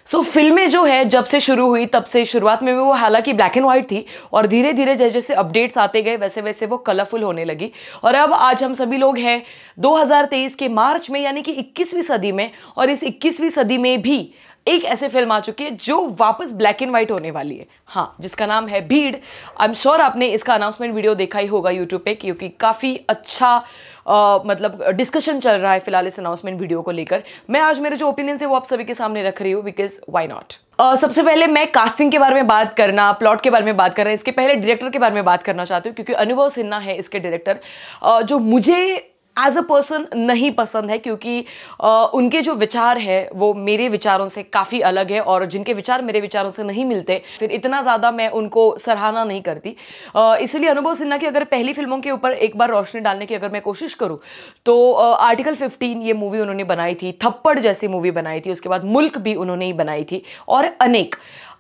फिल्में जो है जब से शुरू हुई तब से शुरुआत में वो हालांकि ब्लैक एंड वाइट थी और धीरे धीरे जैसे जैसे अपडेट्स आते गए वैसे वैसे वो कलरफुल होने लगी। और अब आज हम सभी लोग हैं 2023 के मार्च में, यानी कि 21वीं सदी में। और इस 21वीं सदी में भी एक ऐसे फिल्म आ चुकी है जो वापस ब्लैक एंड वाइट होने वाली है, हाँ, जिसका नाम है भीड़। आई एम श्योर आपने इसका अनाउंसमेंट वीडियो देखा ही होगा यूट्यूब पे, क्योंकि काफ़ी अच्छा मतलब डिस्कशन चल रहा है फिलहाल इस अनाउंसमेंट वीडियो को लेकर। मैं आज मेरे जो ओपिनियन है वो आप सभी के सामने रख रही हूँ, बिकॉज वाई नॉट। सबसे पहले मैं कास्टिंग के बारे में बात करना, प्लॉट के बारे में बात करना, इसके पहले डायरेक्टर के बारे में बात करना चाहती हूँ, क्योंकि अनुभव सिन्हा है इसके डायरेक्टर, जो मुझे एज अ पर्सन नहीं पसंद है, क्योंकि उनके जो विचार है वो मेरे विचारों से काफ़ी अलग है, और जिनके विचार मेरे विचारों से नहीं मिलते फिर इतना ज़्यादा मैं उनको सराहना नहीं करती। इसलिए अनुभव सिन्हा की अगर पहली फिल्मों के ऊपर एक बार रोशनी डालने की अगर मैं कोशिश करूँ तो आर्टिकल 15 ये मूवी उन्होंने बनाई थी, थप्पड़ जैसी मूवी बनाई थी, उसके बाद मुल्क भी उन्होंने ही बनाई थी, और अनेक।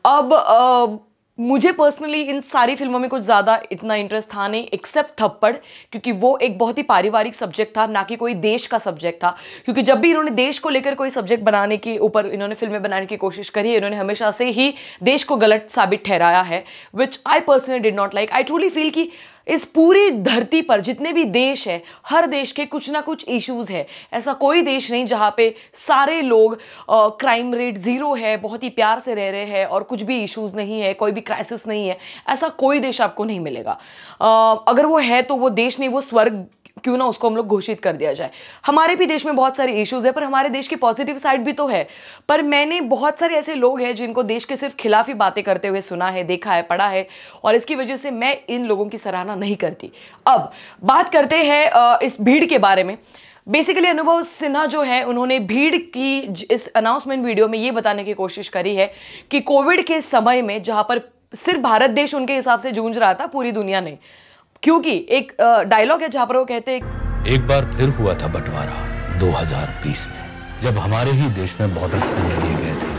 अब मुझे पर्सनली इन सारी फिल्मों में कुछ ज़्यादा इतना इंटरेस्ट था नहीं, एक्सेप्ट थप्पड़, क्योंकि वो एक बहुत ही पारिवारिक सब्जेक्ट था, ना कि कोई देश का सब्जेक्ट था। क्योंकि जब भी इन्होंने देश को लेकर कोई सब्जेक्ट बनाने के ऊपर इन्होंने फिल्में बनाने की कोशिश करी है, इन्होंने हमेशा से ही देश को गलत साबित ठहराया है, which I personally did not like. I truly feel कि इस पूरी धरती पर जितने भी देश है, हर देश के कुछ ना कुछ इश्यूज है। ऐसा कोई देश नहीं जहाँ पे सारे लोग क्राइम रेट जीरो है, बहुत ही प्यार से रह रहे हैं और कुछ भी इश्यूज नहीं है, कोई भी क्राइसिस नहीं है। ऐसा कोई देश आपको नहीं मिलेगा। अगर वो है तो वो देश नहीं, वो स्वर्ग क्यों ना उसको हम लोग घोषित कर दिया जाए। हमारे भी देश में बहुत सारे इश्यूज है, पर हमारे देश की पॉजिटिव साइड भी तो है। पर मैंने बहुत सारे ऐसे लोग हैं जिनको देश के सिर्फ खिलाफ ही बातें करते हुए सुना है, देखा है, पढ़ा है, और इसकी वजह से मैं इन लोगों की सराहना नहीं करती। अब बात करते हैं इस भीड़ के बारे में। बेसिकली अनुभव सिन्हा जो है उन्होंने भीड़ की इस अनाउंसमेंट वीडियो में ये बताने की कोशिश करी है कि कोविड के समय में जहां पर सिर्फ भारत देश उनके हिसाब से जूझ रहा था, पूरी दुनिया ने, क्योंकि एक डायलॉग है जहां पर वो कहते हैं, एक बार फिर हुआ था बंटवारा 2020 में, जब हमारे ही देश में बॉर्डर्स बंद किए गए थे।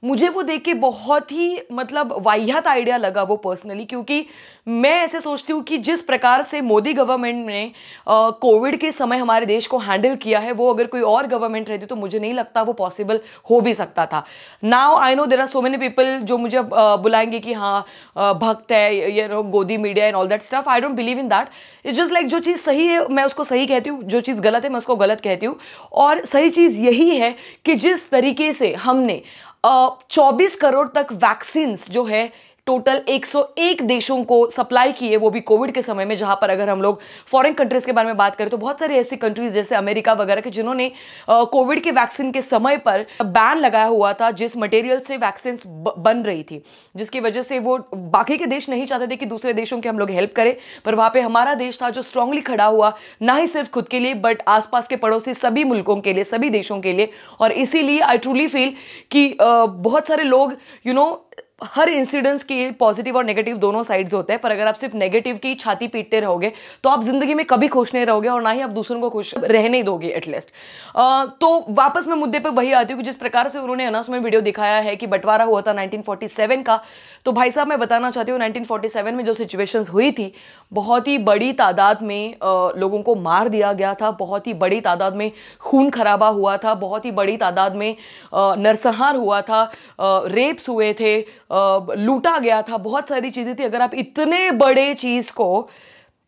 मुझे वो देख के बहुत ही मतलब वाहियात आइडिया लगा वो पर्सनली, क्योंकि मैं ऐसे सोचती हूँ कि जिस प्रकार से मोदी गवर्नमेंट ने कोविड के समय हमारे देश को हैंडल किया है, वो अगर कोई और गवर्नमेंट रहती तो मुझे नहीं लगता वो पॉसिबल हो भी सकता था। Now I know there are so many people जो मुझे बुलाएंगे कि हाँ भक्त है, ये गोदी media and all that stuff. I don't believe in that. It's just like जो चीज़ सही है मैं उसको सही कहती हूँ, जो चीज़ गलत है मैं उसको गलत कहती हूँ। और सही चीज़ यही है कि जिस तरीके से हमने 24 करोड़ तक वैक्सीन जो है टोटल 101 देशों को सप्लाई की है, वो भी कोविड के समय में, जहां पर अगर हम लोग फॉरेन कंट्रीज के बारे में बात करें तो बहुत सारी ऐसी कंट्रीज जैसे अमेरिका वगैरह के जिन्होंने कोविड के वैक्सीन के समय पर बैन लगाया हुआ था जिस मटेरियल से वैक्सीन बन रही थी, जिसकी वजह से वो बाकी के देश नहीं चाहते थे कि दूसरे देशों के हम लोग हेल्प करें, पर वहां पर हमारा देश था जो स्ट्रांगली खड़ा हुआ, ना ही सिर्फ खुद के लिए बट आसपास के पड़ोसी सभी मुल्कों के लिए, सभी देशों के लिए। और इसीलिए आई ट्रूली फील कि बहुत सारे लोग हर इंसिडेंट्स की पॉजिटिव और नेगेटिव दोनों साइड्स होते हैं, पर अगर आप सिर्फ नेगेटिव की छाती पीटते रहोगे तो आप जिंदगी में कभी खुश नहीं रहोगे, और ना ही आप दूसरों को खुश रहने दोगे एटलीस्ट। तो वापस मैं मुद्दे पर वही आती हूँ कि जिस प्रकार से उन्होंने अनाउंसमेंट वीडियो दिखाया है कि बंटवारा हुआ था 1947 का, तो भाई साहब मैं बताना चाहती हूँ 1947 में जो सिचुएशंस हुई थी, बहुत ही बड़ी तादाद में लोगों को मार दिया गया था, बहुत ही बड़ी तादाद में खून खराबा हुआ था, बहुत ही बड़ी तादाद में नरसंहार हुआ था, रेप्स हुए थे, लूटा गया था, बहुत सारी चीजें थी। अगर आप इतने बड़े चीज को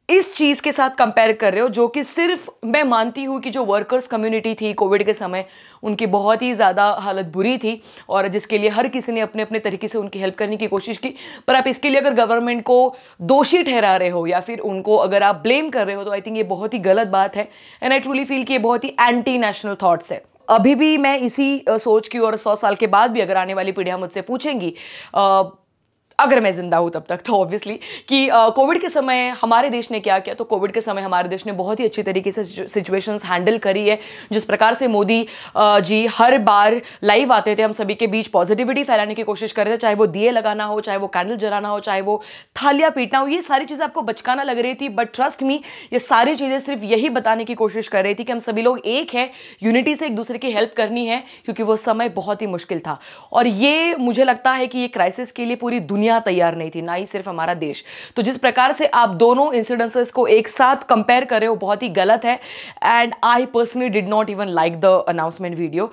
इस चीज के साथ कंपेयर कर रहे हो, जो कि सिर्फ मैं मानती हूं कि जो वर्कर्स कम्युनिटी थी कोविड के समय उनकी बहुत ही ज़्यादा हालत बुरी थी, और जिसके लिए हर किसी ने अपने अपने तरीके से उनकी हेल्प करने की कोशिश की, पर आप इसके लिए अगर गवर्नमेंट को दोषी ठहरा रहे हो या फिर उनको अगर आप ब्लेम कर रहे हो तो आई थिंक ये बहुत ही गलत बात है। एंड आई ट्रूली फील कि ये बहुत ही एंटी नेशनल थॉट्स है। अभी भी मैं इसी सोच की, और 100 साल के बाद भी अगर आने वाली पीढ़ियां मुझसे पूछेंगी अगर मैं जिंदा हूं तब तक, तो ऑब्वियसली कि कोविड के समय हमारे देश ने क्या किया, तो कोविड के समय हमारे देश ने बहुत ही अच्छी तरीके से सिचुएशंस हैंडल करी है। जिस प्रकार से मोदी जी हर बार लाइव आते थे, हम सभी के बीच पॉजिटिविटी फैलाने की कोशिश कर रहे थे, चाहे वो दिए लगाना हो, चाहे वो कैंडल जलाना हो, चाहे वो थालियां पीटना हो, ये सारी चीज़ें आपको बचकाना लग रही थी, बट ट्रस्ट मी ये सारी चीज़ें सिर्फ यही बताने की कोशिश कर रही थी कि हम सभी लोग एक हैं, यूनिटी से एक दूसरे की हेल्प करनी है, क्योंकि वो समय बहुत ही मुश्किल था। और ये मुझे लगता है कि ये क्राइसिस के लिए पूरी दुनिया दुनिया तैयार नहीं थी, ना ही सिर्फ हमारा देश। तो जिस प्रकार से आप दोनों इंसिडेंसेस को एक साथ कंपेयर कर रहे हो बहुत ही गलत है। And I personally did not even like the announcement video.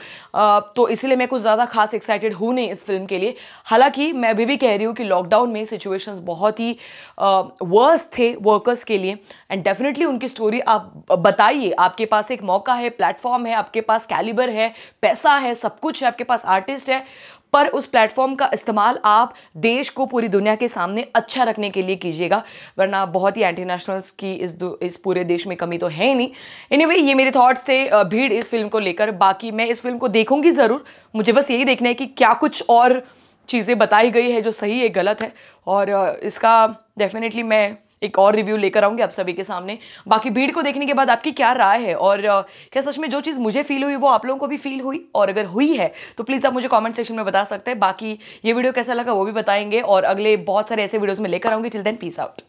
तो इसलिए मैं कुछ ज़्यादा खास एक्साइटेड हूँ नहीं इस फिल्म के लिए। हालांकि मैं अभी भी कह रही हूँ कि लॉकडाउन में सिचुएशंस बहुत ही वर्स थे वर्कर्स के लिए। एंड डेफिनेटली उनकी स्टोरी आप बताइए, आपके पास एक मौका है, प्लेटफॉर्म है, आपके पास कैलिबर है, पैसा है, सब कुछ है, आपके पास आर्टिस्ट है, पर उस प्लेटफॉर्म का इस्तेमाल आप देश को पूरी दुनिया के सामने अच्छा रखने के लिए कीजिएगा, वरना बहुत ही एंटी नेशनल्स की इस पूरे देश में कमी तो है ही नहीं। एनीवे, ये मेरे थॉट्स थे भीड़ इस फिल्म को लेकर। बाकी मैं इस फिल्म को देखूंगी ज़रूर, मुझे बस यही देखना है कि क्या कुछ और चीज़ें बताई गई है जो सही है गलत है, और इसका डेफिनेटली मैं एक और रिव्यू लेकर आऊंगी आप सभी के सामने। बाकी भीड़ को देखने के बाद आपकी क्या राय है, और क्या सच में जो चीज़ मुझे फील हुई वो आप लोगों को भी फील हुई, और अगर हुई है तो प्लीज़ आप मुझे कमेंट सेक्शन में बता सकते हैं। बाकी ये वीडियो कैसा लगा वो भी बताएंगे, और अगले बहुत सारे ऐसे वीडियोस में लेकर आऊंगी। Till then peace out.